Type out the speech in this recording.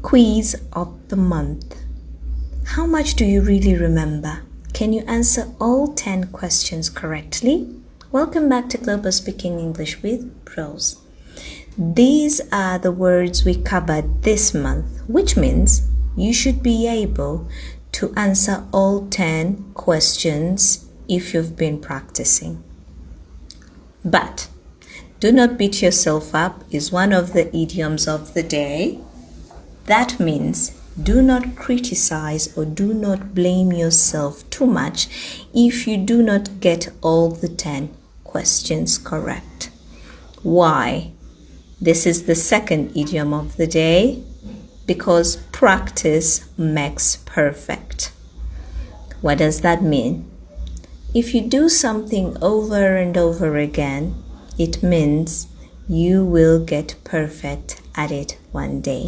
Quiz of the month. How much do you really remember? Can you answer all 10 questions correctly? Welcome back to Global Speaking English with Rose. These are the words we covered this month, which means you should be able to answer all 10 questions if you've been practicing. But do not beat yourself up is one of the idioms of the day. That means do not criticize or do not blame yourself too much if you do not get all the 10 questions correct. Why? This is the second idiom of the day, because practice makes perfect. What does that mean? If you do something over and over again, it means you will get perfect at it one day.